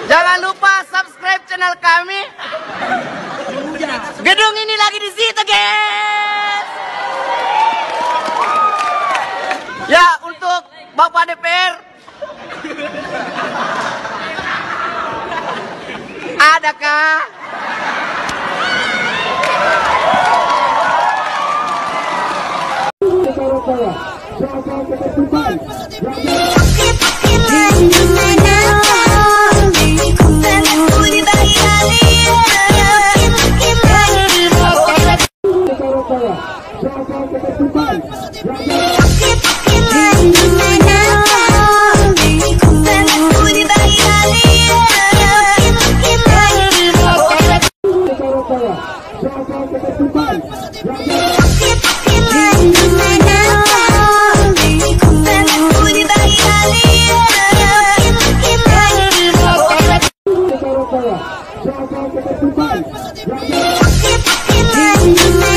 Jangan lupa subscribe channel kami. Gedung ini lagi di situ, guys. Ya, untuk Bapak DPR. Adakah? Jangan